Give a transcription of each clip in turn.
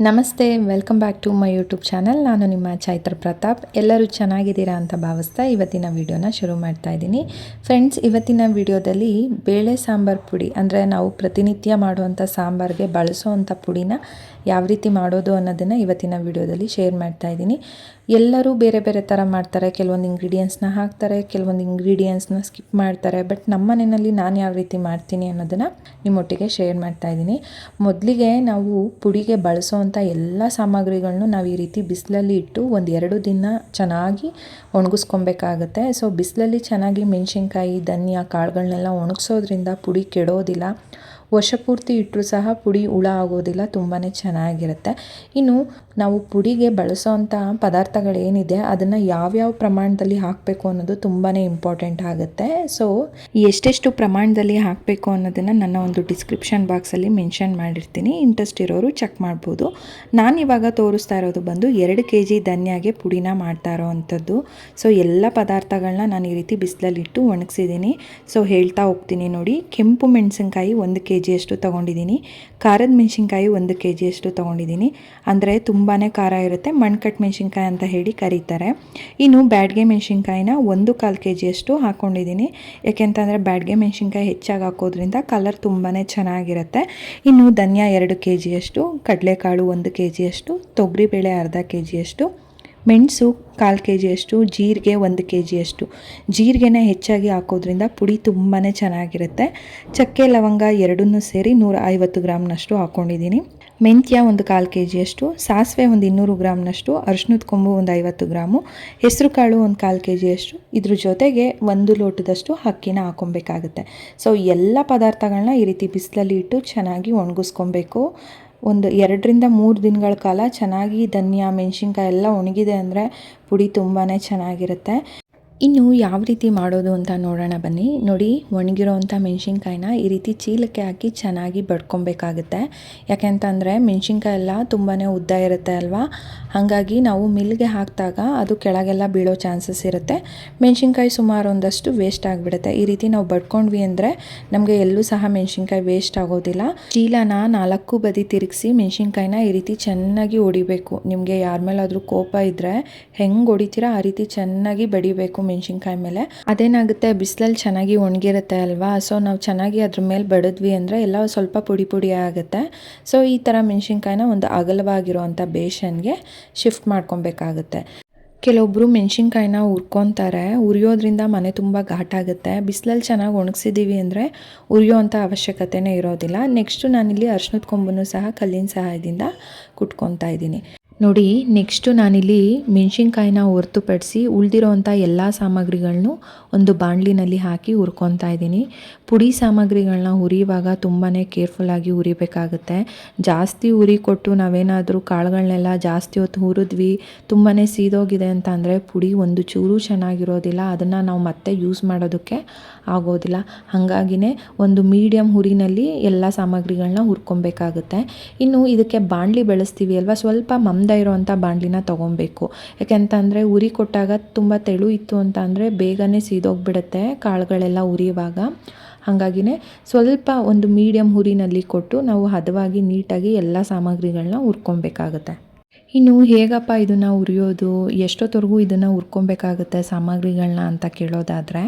ನಮಸ್ತೆ, welcome back to my YouTube channel. ನಾನು ನಿಮ್ಮ ಚೈತ್ರ ಪ್ರತಾಪ್. ಎಲ್ಲರೂ ಚೆನ್ನಾಗಿದ್ದೀರಾ ಅಂತ ಭಾವಿಸ್ತಾ ಇವತ್ತಿನ ವಿಡಿಯೋನ ಶುರು ಮಾಡ್ತಾ ಇದ್ದೀನಿ. ಫ್ರೆಂಡ್ಸ್, ಇವತ್ತಿನ ವಿಡಿಯೋದಲ್ಲಿ ಬೇಳೆ ಸಾಂಬಾರು ಪುಡಿ ಅಂದರೆ ನಾವು ಪ್ರತಿನಿತ್ಯ ಮಾಡುವಂಥ ಸಾಂಬಾರಿಗೆ ಬಳಸೋವಂಥ ಪುಡಿನ ಯಾವ ರೀತಿ ಮಾಡೋದು ಅನ್ನೋದನ್ನು ಇವತ್ತಿನ ವಿಡಿಯೋದಲ್ಲಿ ಶೇರ್ ಮಾಡ್ತಾ ಇದ್ದೀನಿ. ಎಲ್ಲರೂ ಬೇರೆ ಬೇರೆ ಥರ ಮಾಡ್ತಾರೆ. ಕೆಲವೊಂದು ಇಂಗ್ರೀಡಿಯೆಂಟ್ಸ್ನ ಹಾಕ್ತಾರೆ, ಕೆಲವೊಂದು ಇಂಗ್ರೀಡಿಯೆಂಟ್ಸ್ನ ಸ್ಕಿಪ್ ಮಾಡ್ತಾರೆ. ಬಟ್ ನಮ್ಮ ಮನೆಯಲ್ಲಿ ನಾನು ಯಾವ ರೀತಿ ಮಾಡ್ತೀನಿ ಅನ್ನೋದನ್ನು ನಿಮ್ಮೊಟ್ಟಿಗೆ ಶೇರ್ ಮಾಡ್ತಾ ಇದ್ದೀನಿ. ಮೊದಲಿಗೆ ನಾವು ಪುಡಿಗೆ ಬಳಸೋ ಎಲ್ಲ ಸಾಮಗ್ರಿಗಳನ್ನು ನಾವು ಈ ರೀತಿ ಬಿಸಿಲಲ್ಲಿ ಇಟ್ಟು ಒಂದು 2 ದಿನ ಚೆನ್ನಾಗಿ ಒಣಗಿಸ್ಕೊಬೇಕಾಗತ್ತೆ. ಸೊ ಬಿಸಿಲಲ್ಲಿ ಚೆನ್ನಾಗಿ ಮೆಣಸಿನ್ಕಾಯಿ, ಧನಿಯಾ ಕಾಳುಗಳನ್ನೆಲ್ಲ ಒಣಗಿಸೋದ್ರಿಂದ ಪುಡಿ ಕೆಡೋದಿಲ್ಲ. ವರ್ಷ ಪೂರ್ತಿ ಇಟ್ಟರೂ ಸಹ ಪುಡಿ ಹುಳ ಆಗೋದಿಲ್ಲ, ತುಂಬಾ ಚೆನ್ನಾಗಿರುತ್ತೆ. ಇನ್ನು ನಾವು ಪುಡಿಗೆ ಬಳಸೋವಂಥ ಪದಾರ್ಥಗಳೇನಿದೆ ಅದನ್ನು ಯಾವ್ಯಾವ ಪ್ರಮಾಣದಲ್ಲಿ ಹಾಕಬೇಕು ಅನ್ನೋದು ತುಂಬಾ ಇಂಪಾರ್ಟೆಂಟ್ ಆಗುತ್ತೆ. ಸೊ ಎಷ್ಟೆಷ್ಟು ಪ್ರಮಾಣದಲ್ಲಿ ಹಾಕಬೇಕು ಅನ್ನೋದನ್ನು ನನ್ನ ಒಂದು ಡಿಸ್ಕ್ರಿಪ್ಷನ್ ಬಾಕ್ಸಲ್ಲಿ ಮೆನ್ಷನ್ ಮಾಡಿರ್ತೀನಿ. ಇಂಟ್ರೆಸ್ಟ್ ಇರೋರು ಚೆಕ್ ಮಾಡ್ಬೋದು. ನಾನಿವಾಗ ತೋರಿಸ್ತಾ ಇರೋದು ಬಂದು 2 kg ಧನಿಯಾಗೆ ಪುಡಿನ ಮಾಡ್ತಾ ಇರೋ ಅಂಥದ್ದು. ಸೊ ಎಲ್ಲ ಪದಾರ್ಥಗಳನ್ನ ನಾನು ಈ ರೀತಿ ಬಿಸಿಲಲ್ಲಿಟ್ಟು ಒಣಗಿಸಿದ್ದೀನಿ. ಸೊ ಹೇಳ್ತಾ ಹೋಗ್ತೀನಿ ನೋಡಿ. ಕೆಂಪು ಮೆಣಸಿನ್ಕಾಯಿ 1 kg ಅಷ್ಟು ತೊಗೊಂಡಿದ್ದೀನಿ. ಖಾರದ ಮೆಣಸಿನ್ಕಾಯಿ 1 kg ಅಷ್ಟು ತೊಗೊಂಡಿದ್ದೀನಿ. ಅಂದರೆ ತುಂಬಾ ಖಾರ ಇರುತ್ತೆ, ಮಣ್ಕಟ್ಟು ಮೆಣಸಿನ್ಕಾಯಿ ಅಂತ ಹೇಳಿ ಕರೀತಾರೆ. ಇನ್ನು ಬ್ಯಾಡಗೆ ಮೆಣಸಿನ್ಕಾಯಿನ 1/4 kg ಅಷ್ಟು ಹಾಕ್ಕೊಂಡಿದ್ದೀನಿ. ಯಾಕೆಂತಂದರೆ ಬ್ಯಾಡಗೆ ಮೆಣಸಿನ್ಕಾಯಿ ಹೆಚ್ಚಾಗಿ ಹಾಕೋದ್ರಿಂದ ಕಲರ್ ತುಂಬಾ ಚೆನ್ನಾಗಿರುತ್ತೆ. ಇನ್ನು ಧನಿಯಾ 2 kg ಅಷ್ಟು, ಕಡಲೆಕಾಳು 1 kg ಅಷ್ಟು, ತೊಗರಿಬೇಳೆ ಅರ್ಧ kg ಅಷ್ಟು, ಮೆಣಸು 1/4 kg ಅಷ್ಟು, ಜೀರಿಗೆ 1 kg ಅಷ್ಟು. ಜೀರಿಗೆನ ಹೆಚ್ಚಾಗಿ ಹಾಕೋದ್ರಿಂದ ಪುಡಿ ತುಂಬಾ ಚೆನ್ನಾಗಿರುತ್ತೆ. ಚಕ್ಕೆ ಲವಂಗ ಎರಡನ್ನೂ ಸೇರಿ 150 ಗ್ರಾಮ್ನಷ್ಟು ಹಾಕ್ಕೊಂಡಿದ್ದೀನಿ. ಮೆಂತ್ಯ 1/4 kg ಅಷ್ಟು, ಸಾಸಿವೆ 200 ಗ್ರಾಮ್ನಷ್ಟು, ಅರಿಶಿಣದ ಕೊಂಬು 50 ಗ್ರಾಮು, ಹೆಸರು ಕಾಳು 1/4 kg ಅಷ್ಟು. ಇದ್ರ ಜೊತೆಗೆ 1 ಲೋಟದಷ್ಟು ಅಕ್ಕಿನ ಹಾಕ್ಕೊಬೇಕಾಗುತ್ತೆ. ಸೊ ಎಲ್ಲ ಪದಾರ್ಥಗಳನ್ನ ಈ ರೀತಿ ಬಿಸಿಲಲ್ಲಿ ಇಟ್ಟು ಚೆನ್ನಾಗಿ ಒಣಗಿಸ್ಕೊಬೇಕು. ಒಂದು 2ರಿಂದ 3 ದಿನಗಳ ಕಾಲ ಚೆನ್ನಾಗಿ ಧನಿಯಾ ಮೆಣಸಿನ್ಕಾಯಿ ಎಲ್ಲ ಒಣಗಿದೆ ಅಂದರೆ ಪುಡಿ ತುಂಬಾ ಚೆನ್ನಾಗಿರುತ್ತೆ. ಇನ್ನು ಯಾವ ರೀತಿ ಮಾಡೋದು ಅಂತ ನೋಡೋಣ ಬನ್ನಿ. ನೋಡಿ, ಒಣಗಿರೋವಂಥ ಮೆಣಸಿನ್ಕಾಯಿನ ಈ ರೀತಿ ಚೀಲಕ್ಕೆ ಹಾಕಿ ಚೆನ್ನಾಗಿ ಬಡ್ಕೊಬೇಕಾಗುತ್ತೆ. ಯಾಕೆಂತಂದರೆ ಮೆಣಸಿನ್ಕಾಯಿ ಎಲ್ಲ ತುಂಬಾ ಉದ್ದ ಇರುತ್ತೆ ಅಲ್ವಾ, ಹಾಗಾಗಿ ನಾವು ಮಿಲ್ಗೆ ಹಾಕಿದಾಗ ಅದು ಕೆಳಗೆಲ್ಲ ಬೀಳೋ ಚಾನ್ಸಸ್ ಇರುತ್ತೆ. ಮೆಣಸಿನ್ಕಾಯಿ ಸುಮಾರು ಒಂದಷ್ಟು ವೇಸ್ಟ್ ಆಗಿಬಿಡುತ್ತೆ. ಈ ರೀತಿ ನಾವು ಬಡ್ಕೊಂಡ್ವಿ ಅಂದರೆ ನಮಗೆ ಎಲ್ಲೂ ಸಹ ಮೆಣಸಿನ್ಕಾಯಿ ವೇಸ್ಟ್ ಆಗೋದಿಲ್ಲ. ಚೀಲನ 4 ಬದಿ ತಿರುಗಿಸಿ ಮೆಣಸಿನ್ಕಾಯಿನ ಈ ರೀತಿ ಚೆನ್ನಾಗಿ ಹೊಡಿಬೇಕು. ನಿಮಗೆ ಯಾರ ಮೇಲಾದರೂ ಕೋಪ ಇದ್ದರೆ ಹೆಂಗೆ ಹೊಡಿತೀರಾ ಆ ರೀತಿ ಚೆನ್ನಾಗಿ ಬಡಿಬೇಕು ಮೆಣಸಿನ್ಕಾಯಿ ಮೇಲೆ. ಅದೇನಾಗುತ್ತೆ, ಬಿಸಿಲಲ್ಲಿ ಚೆನ್ನಾಗಿ ಒಣಗಿರುತ್ತೆ ಅಲ್ವಾ, ಸೊ ನಾವು ಚೆನ್ನಾಗಿ ಅದ್ರ ಮೇಲೆ ಬಡಿದ್ವಿ ಅಂದರೆ ಎಲ್ಲ ಸ್ವಲ್ಪ ಪುಡಿ ಪುಡಿ ಆಗುತ್ತೆ. ಸೊ ಈ ಥರ ಮೆಣಸಿನ್ಕಾಯಿನ ಒಂದು ಅಗಲವಾಗಿರುವಂಥ ಬೇಷನ್ಗೆ ಶಿಫ್ಟ್ ಮಾಡ್ಕೊಬೇಕಾಗುತ್ತೆ. ಕೆಲವೊಬ್ಬರು ಮೆಣಸಿನ್ಕಾಯಿನ ಹುರ್ಕೊತಾರೆ. ಉರಿಯೋದ್ರಿಂದ ಮನೆ ತುಂಬ ಘಾಟಾಗುತ್ತೆ. ಬಿಸಿಲಲ್ಲಿ ಚೆನ್ನಾಗಿ ಒಣಗಿಸಿದ್ದೀವಿ ಅಂದರೆ ಉರಿಯೋವಂಥ ಅವಶ್ಯಕತೆನೇ ಇರೋದಿಲ್ಲ. ನೆಕ್ಸ್ಟು ನಾನಿಲ್ಲಿ ಅರಿಶಿಣದ ಕೊಂಬನ್ನು ಸಹ ಕಲ್ಲಿನ ಸಹಾಯದಿಂದ ಕುಟ್ಕೊತಾ ಇದ್ದೀನಿ. ನೋಡಿ, ನೆಕ್ಸ್ಟು ನಾನಿಲ್ಲಿ ಮೆಣಸಿನ್ಕಾಯಿನ ಹೊರತುಪಡಿಸಿ ಉಳಿದಿರೋವಂಥ ಎಲ್ಲ ಸಾಮಗ್ರಿಗಳನ್ನೂ ಒಂದು ಬಾಣಲಿನಲ್ಲಿ ಹಾಕಿ ಹುರ್ಕೊತಾ ಇದ್ದೀನಿ. ಪುಡಿ ಸಾಮಗ್ರಿಗಳನ್ನ ಹುರಿಯುವಾಗ ತುಂಬಾ ಕೇರ್ಫುಲ್ಲಾಗಿ ಹುರಿಬೇಕಾಗುತ್ತೆ. ಜಾಸ್ತಿ ಉರಿ ಕೊಟ್ಟು ನಾವೇನಾದರೂ ಕಾಳುಗಳನ್ನೆಲ್ಲ ಜಾಸ್ತಿ ಹೊತ್ತು ಹುರಿದ್ವಿ, ತುಂಬಾ ಸೀದೋಗಿದೆ ಅಂತ ಅಂದರೆ ಪುಡಿ ಒಂದು ಚೂರು ಚೆನ್ನಾಗಿರೋದಿಲ್ಲ. ಅದನ್ನು ನಾವು ಮತ್ತೆ ಯೂಸ್ ಮಾಡೋದಕ್ಕೆ ಆಗೋದಿಲ್ಲ. ಹಾಗಾಗಿನೇ ಒಂದು ಮೀಡಿಯಮ್ ಹುರಿನಲ್ಲಿ ಎಲ್ಲ ಸಾಮಗ್ರಿಗಳನ್ನ ಹುರ್ಕೊಬೇಕಾಗುತ್ತೆ. ಇನ್ನು ಇದಕ್ಕೆ ಬಾಣಲಿ ಬೆಳೆಸ್ತೀವಿ ಅಲ್ವಾ, ಸ್ವಲ್ಪ ಇರೋವಂಥ ಬಾಣಲಿನ ತೊಗೊಬೇಕು. ಯಾಕೆಂತಂದರೆ ಉರಿ ಕೊಟ್ಟಾಗ ತುಂಬ ತೆಳು ಇತ್ತು ಅಂತ ಅಂದರೆ ಬೇಗನೆ ಸೀದೋಗ್ಬಿಡುತ್ತೆ ಕಾಳುಗಳೆಲ್ಲ ಉರಿಯುವಾಗ. ಹಾಗಾಗಿನೇ ಸ್ವಲ್ಪ ಒಂದು ಮೀಡಿಯಮ್ ಹುರಿನಲ್ಲಿ ಕೊಟ್ಟು ನಾವು ಹದವಾಗಿ ನೀಟಾಗಿ ಎಲ್ಲ ಸಾಮಗ್ರಿಗಳನ್ನ ಹುರ್ಕೊಬೇಕಾಗುತ್ತೆ. ಇನ್ನು ಹೇಗಪ್ಪ ಇದನ್ನು ಹುರಿಯೋದು, ಎಷ್ಟೊತ್ತವರೆಗೂ ಇದನ್ನು ಹುರ್ಕೊಬೇಕಾಗುತ್ತೆ ಸಾಮಗ್ರಿಗಳನ್ನ ಅಂತ ಕೇಳೋದಾದರೆ,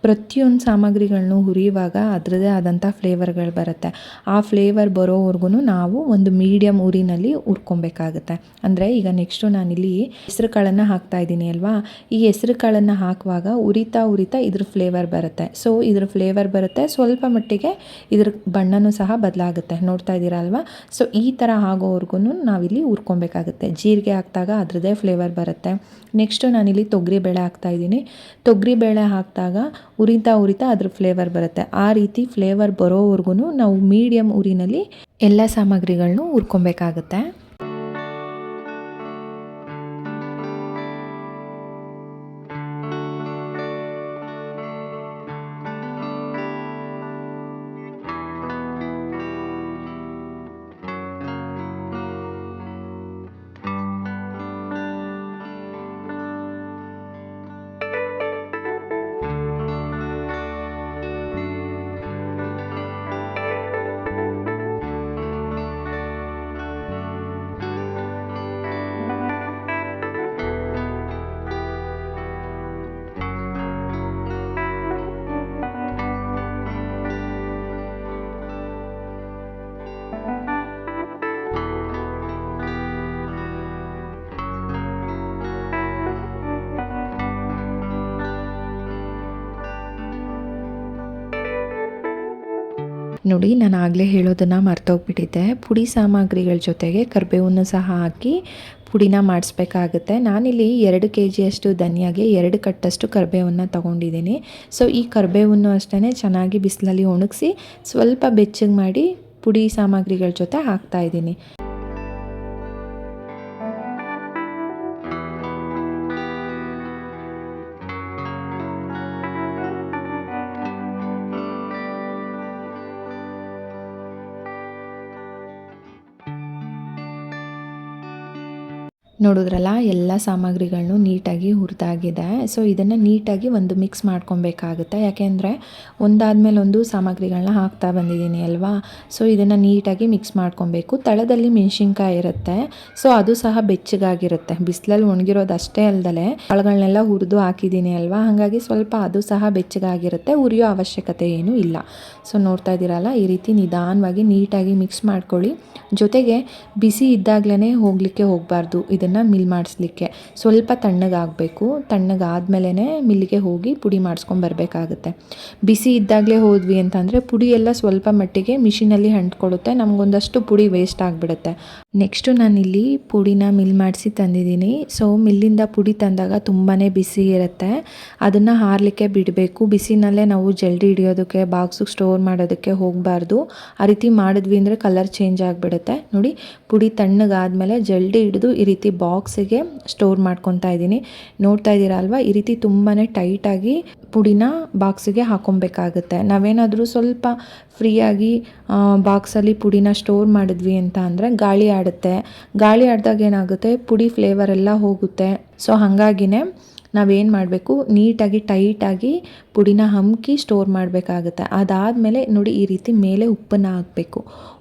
ಪ್ರತಿಯೊಂದು ಸಾಮಗ್ರಿಗಳನ್ನೂ ಹುರಿಯುವಾಗ ಅದರದ್ದೇ ಆದಂಥ ಫ್ಲೇವರ್ಗಳು ಬರುತ್ತೆ. ಆ ಫ್ಲೇವರ್ ಬರೋವರೆಗೂ ನಾವು ಒಂದು ಮೀಡಿಯಮ್ ಉರಿನಲ್ಲಿ ಹುರ್ಕೊಬೇಕಾಗುತ್ತೆ. ಅಂದರೆ ಈಗ ನೆಕ್ಸ್ಟು ನಾನಿಲ್ಲಿ ಹೆಸರು ಕಾಳನ್ನು ಹಾಕ್ತಾಯಿದ್ದೀನಿ ಅಲ್ವಾ, ಈ ಹೆಸರು ಕಾಳನ್ನು ಹಾಕುವಾಗ ಉರಿತಾ ಉರಿತಾ ಇದ್ರ ಫ್ಲೇವರ್ ಬರುತ್ತೆ. ಸೊ ಇದ್ರ ಫ್ಲೇವರ್ ಬರುತ್ತೆ, ಸ್ವಲ್ಪ ಮಟ್ಟಿಗೆ ಇದ್ರ ಬಣ್ಣನೂ ಸಹ ಬದಲಾಗುತ್ತೆ. ನೋಡ್ತಾ ಇದ್ದೀರಾ ಅಲ್ವಾ. ಸೊ ಈ ಥರ ಆಗೋವರೆಗೂ ನಾವಿಲ್ಲಿ ಹುರ್ಕೊಬೇಕಾಗುತ್ತೆ. ಜೀರಿಗೆ ಹಾಕಿದಾಗ ಅದರದ್ದೇ ಫ್ಲೇವರ್ ಬರುತ್ತೆ. ನೆಕ್ಸ್ಟು ನಾನಿಲ್ಲಿ ತೊಗರಿಬೇಳೆ ಹಾಕ್ತಾಯಿದ್ದೀನಿ. ತೊಗರಿಬೇಳೆ ಹಾಕಿದಾಗ ಉರಿತಾ ಉರಿತಾ ಅದ್ರ ಫ್ಲೇವರ್ ಬರುತ್ತೆ. ಆ ರೀತಿ ಫ್ಲೇವರ್ ಬರೋವರೆಗೂ ನಾವು ಮೀಡಿಯಮ್ ಉರಿನಲ್ಲಿ ಎಲ್ಲ ಸಾಮಗ್ರಿಗಳನ್ನೂ ಹುರ್ಕೊಬೇಕಾಗುತ್ತೆ. ನೋಡಿ ನಾನು ಆಗಲೇ ಹೇಳೋದನ್ನು ಮರ್ತೋಗ್ಬಿಟ್ಟಿದ್ದೆ. ಪುಡಿ ಸಾಮಗ್ರಿಗಳ ಜೊತೆಗೆ ಕರಿಬೇವನ್ನು ಸಹ ಹಾಕಿ ಪುಡಿನ ಮಾಡಿಸ್ಬೇಕಾಗುತ್ತೆ. ನಾನಿಲ್ಲಿ 2 kg ಧನಿಯಾಗೆ 2 ಕಟ್ಟಷ್ಟು ಕರಿಬೇವನ್ನು ತೊಗೊಂಡಿದ್ದೀನಿ. ಸೊ ಈ ಕರಿಬೇವನ್ನು ಅಷ್ಟೇ ಚೆನ್ನಾಗಿ ಬಿಸಿಲಲ್ಲಿ ಒಣಗಿಸಿ ಸ್ವಲ್ಪ ಬೆಚ್ಚಗೆ ಮಾಡಿ ಪುಡಿ ಸಾಮಗ್ರಿಗಳ ಜೊತೆ ಹಾಕ್ತಾಯಿದ್ದೀನಿ. ನೋಡಿದ್ರಲ್ಲ, ಎಲ್ಲ ಸಾಮಗ್ರಿಗಳನ್ನು ನೀಟಾಗಿ ಹುರಿದಾಗಿದೆ. ಸೊ ಇದನ್ನು ನೀಟಾಗಿ ಒಂದು ಮಿಕ್ಸ್ ಮಾಡ್ಕೊಬೇಕಾಗುತ್ತೆ. ಯಾಕೆಂದರೆ ಒಂದಾದ್ಮೇಲೆ ಒಂದು ಸಾಮಗ್ರಿಗಳನ್ನ ಹಾಕ್ತಾ ಬಂದಿದ್ದೀನಿ ಅಲ್ವಾ. ಸೊ ಇದನ್ನು ನೀಟಾಗಿ ಮಿಕ್ಸ್ ಮಾಡ್ಕೊಬೇಕು. ತಳದಲ್ಲಿ ಮೆಣಸಿನ್ಕಾಯಿ ಇರುತ್ತೆ, ಸೊ ಅದು ಸಹ ಬೆಚ್ಚಗಾಗಿರುತ್ತೆ. ಬಿಸಿಲಲ್ಲಿ ಒಣಗಿರೋದು ಅಷ್ಟೇ ಅಲ್ದಲೆ ಕಾಳುಗಳನ್ನೆಲ್ಲ ಹುರಿದು ಹಾಕಿದ್ದೀನಿ ಅಲ್ವಾ, ಹಾಗಾಗಿ ಸ್ವಲ್ಪ ಅದು ಸಹ ಬೆಚ್ಚಗಾಗಿರುತ್ತೆ. ಉರಿಯೋ ಅವಶ್ಯಕತೆ ಏನೂ ಇಲ್ಲ. ಸೊ ನೋಡ್ತಾ ಇದ್ದೀರಲ್ಲ, ಈ ರೀತಿ ನಿಧಾನವಾಗಿ ನೀಟಾಗಿ ಮಿಕ್ಸ್ ಮಾಡ್ಕೊಳ್ಳಿ. ಜೊತೆಗೆ ಬಿಸಿ ಇದ್ದಾಗಲೇ ಹೋಗಲಿಕ್ಕೆ ಹೋಗಬಾರ್ದು. ಇದನ್ನು ಮಿಲ್ ಮಾಡಿಸ್ಲಿಕ್ಕೆ ಸ್ವಲ್ಪ ತಣ್ಣಗಾಗಬೇಕು. ತಣ್ಣಗಾದ್ಮೇಲೆ ಮಿಲ್ಲಿಗೆ ಹೋಗಿ ಪುಡಿ ಮಾಡಿಸ್ಕೊಂಬರ್ಬೇಕಾಗುತ್ತೆ. ಬಿಸಿ ಇದ್ದಾಗಲೇ ಹೋದ್ವಿ ಅಂತಂದರೆ ಪುಡಿ ಎಲ್ಲ ಸ್ವಲ್ಪ ಮಟ್ಟಿಗೆ ಮಿಷಿನಲ್ಲಿ ಅಂಟ್ಕೊಳ್ಳುತ್ತೆ, ನಮಗೊಂದಷ್ಟು ಪುಡಿ ವೇಸ್ಟ್ ಆಗಿಬಿಡುತ್ತೆ. ನೆಕ್ಸ್ಟು ನಾನಿಲ್ಲಿ ಪುಡಿನ ಮಿಲ್ ಮಾಡಿಸಿ ತಂದಿದ್ದೀನಿ. ಸೊ ಮಿಲ್ಲಿಂದ ಪುಡಿ ತಂದಾಗ ತುಂಬಾ ಬಿಸಿ ಇರುತ್ತೆ, ಅದನ್ನು ಹಾರಲಿಕ್ಕೆ ಬಿಡಬೇಕು. ಬಿಸಿನಲ್ಲೇ ನಾವು ಜಲ್ದಿ ಹಿಡಿಯೋದಕ್ಕೆ, ಬಾಕ್ಸಿಗೆ ಸ್ಟೋರ್ ಮಾಡೋದಕ್ಕೆ ಹೋಗಬಾರ್ದು. ಆ ರೀತಿ ಮಾಡಿದ್ವಿ ಅಂದರೆ ಕಲರ್ ಚೇಂಜ್ ಆಗಿಬಿಡುತ್ತೆ. ನೋಡಿ, ಪುಡಿ ತಣ್ಣಗಾದ್ಮೇಲೆ ಜಲ್ದಿ ಹಿಡಿದು ಈ ರೀತಿ ಬಾಕ್ಸಿಗೆ ಸ್ಟೋರ್ ಮಾಡ್ಕೊತಾ ಇದ್ದೀನಿ. ನೋಡ್ತಾ ಇದ್ದೀರಾ ಅಲ್ವಾ, ಈ ರೀತಿ ತುಂಬಾ ಟೈಟಾಗಿ ಪುಡಿನ ಬಾಕ್ಸಿಗೆ ಹಾಕೊಬೇಕಾಗುತ್ತೆ. ನಾವೇನಾದರೂ ಸ್ವಲ್ಪ ಫ್ರೀಯಾಗಿ ಬಾಕ್ಸಲ್ಲಿ ಪುಡಿನ ಸ್ಟೋರ್ ಮಾಡಿದ್ವಿ ಅಂತ ಅಂದರೆ ಗಾಳಿ ಆಡುತ್ತೆ. ಗಾಳಿ ಆಡಿದಾಗ ಏನಾಗುತ್ತೆ, ಪುಡಿ ಫ್ಲೇವರ್ ಎಲ್ಲ ಹೋಗುತ್ತೆ. ಸೊ ಹಾಗಾಗಿನೇ ನಾವೇನು ಮಾಡಬೇಕು, ನೀಟಾಗಿ ಟೈಟಾಗಿ ಪುಡಿನ ಹಮ್ಕಿ ಸ್ಟೋರ್ ಮಾಡಬೇಕಾಗುತ್ತೆ. ಅದಾದಮೇಲೆ ನೋಡಿ, ಈ ರೀತಿ ಮೇಲೆ ಉಪ್ಪನ್ನು ಹಾಕಬೇಕು.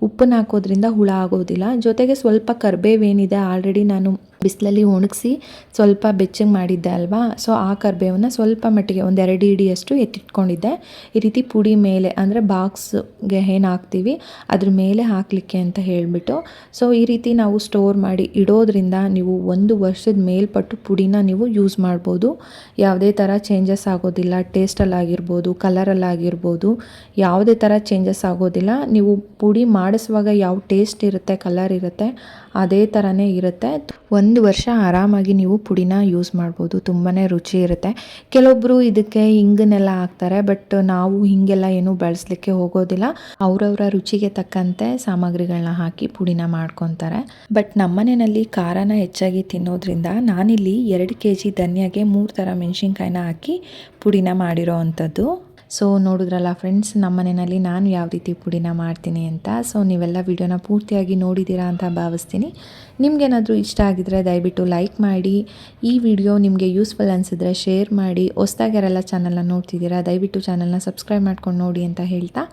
ಉಪ್ಪನ್ನು ಹಾಕೋದ್ರಿಂದ ಹುಳ ಆಗೋದಿಲ್ಲ. ಜೊತೆಗೆ ಸ್ವಲ್ಪ ಕರಿಬೇವೇನಿದೆ ಆಲ್ರೆಡಿ ನಾನು ಬಿಸಿಲಲ್ಲಿ ಒಣಗಿಸಿ ಸ್ವಲ್ಪ ಬೆಚ್ಚಗೆ ಮಾಡಿದ್ದೆ ಅಲ್ವಾ. ಸೊ ಆ ಕರಿಬೇವನ್ನು ಸ್ವಲ್ಪ ಮಟ್ಟಿಗೆ ಒಂದು 2 ಹಿಡಿಯಷ್ಟು ಎತ್ತಿಟ್ಕೊಂಡಿದ್ದೆ. ಈ ರೀತಿ ಪುಡಿ ಮೇಲೆ ಅಂದರೆ ಬಾಕ್ಸ್ಗೆ ಏನು ಹಾಕ್ತೀವಿ ಅದ್ರ ಮೇಲೆ ಹಾಕಲಿಕ್ಕೆ ಅಂತ ಹೇಳಿಬಿಟ್ಟು, ಸೊ ಈ ರೀತಿ ನಾವು ಸ್ಟೋರ್ ಮಾಡಿ ಇಡೋದ್ರಿಂದ ನೀವು 1 ವರ್ಷದ ಮೇಲ್ಪಟ್ಟು ಪುಡಿನ ನೀವು ಯೂಸ್ ಮಾಡ್ಬೋದು. ಯಾವುದೇ ಥರ ಚೇಂಜಸ್ ಆಗೋದಿಲ್ಲ. ಟೇಸ್ಟಲ್ಲಾಗಿರ್ಬೋದು, ಕಲರಲ್ಲಾಗಿರ್ಬೋದು, ಯಾವುದೇ ಥರ ಚೇಂಜಸ್ ಆಗೋದಿಲ್ಲ. ನೀವು ಪುಡಿ ಮಾಡಿಸುವಾಗ ಯಾವ ಟೇಸ್ಟ್ ಇರುತ್ತೆ, ಕಲರ್ ಇರುತ್ತೆ, ಅದೇ ಥರನೇ ಇರುತ್ತೆ. 1 ವರ್ಷ ಆರಾಮಾಗಿ ನೀವು ಪುಡಿನ ಯೂಸ್ ಮಾಡ್ಬೋದು. ತುಂಬಾ ರುಚಿ ಇರುತ್ತೆ. ಕೆಲವೊಬ್ಬರು ಇದಕ್ಕೆ ಹಿಂಗನ್ನೆಲ್ಲ ಹಾಕ್ತಾರೆ, ಬಟ್ ನಾವು ಹಿಂಗೆಲ್ಲ ಏನೂ ಬಳಸಲಿಕ್ಕೆ ಹೋಗೋದಿಲ್ಲ. ಅವರವರ ರುಚಿಗೆ ತಕ್ಕಂತೆ ಸಾಮಗ್ರಿಗಳನ್ನ ಹಾಕಿ ಪುಡಿನ ಮಾಡ್ಕೊತಾರೆ. ಬಟ್ ನಮ್ಮನೆಯಲ್ಲಿ ಖಾರನ ಹೆಚ್ಚಾಗಿ ತಿನ್ನೋದ್ರಿಂದ ನಾನಿಲ್ಲಿ 2 kg ಧನಿಯಾಗೆ 3 ಥರ ಮೆಣಸಿನ್ಕಾಯಿನ ಹಾಕಿ ಪುಡಿನ ಮಾಡಿರೋ ಅಂಥದ್ದು. ಸೊ ನೋಡಿದ್ರಲ್ಲ ಫ್ರೆಂಡ್ಸ್, ನಮ್ಮನೆಯಲ್ಲಿ ನಾನು ಯಾವ ರೀತಿ ಪುಡಿನ ಮಾಡ್ತೀನಿ ಅಂತ. ಸೊ ನೀವೆಲ್ಲ ವಿಡಿಯೋನ ಪೂರ್ತಿಯಾಗಿ ನೋಡಿದ್ದೀರಾ ಅಂತ ಭಾವಿಸ್ತೀನಿ. ನಿಮಗೇನಾದರೂ ಇಷ್ಟ ಆಗಿದ್ರೆ ದಯವಿಟ್ಟು ಲೈಕ್ ಮಾಡಿ. ಈ ವಿಡಿಯೋ ನಿಮಗೆ ಯೂಸ್ಫುಲ್ ಅನಿಸಿದ್ರೆ ಶೇರ್ ಮಾಡಿ. ಹೊಸ್ದಾಗ್ಯಾರೆಲ್ಲ ಚಾನಲ್ನ ನೋಡ್ತಿದ್ದೀರಾ, ದಯವಿಟ್ಟು ಚಾನಲ್ನ ಸಬ್ಸ್ಕ್ರೈಬ್ ಮಾಡ್ಕೊಂಡು ನೋಡಿ ಅಂತ ಹೇಳ್ತಾ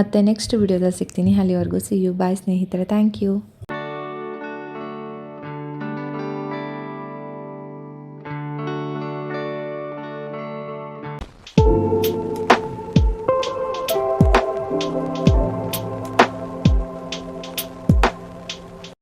ಮತ್ತೆ ನೆಕ್ಸ್ಟ್ ವಿಡಿಯೋದಲ್ಲಿ ಸಿಗ್ತೀನಿ. ಅಲ್ಲಿವರೆಗೂ ಸಿ ಯು. ಬಾಯ್ ಸ್ನೇಹಿತರೆ, ಥ್ಯಾಂಕ್ ಯು.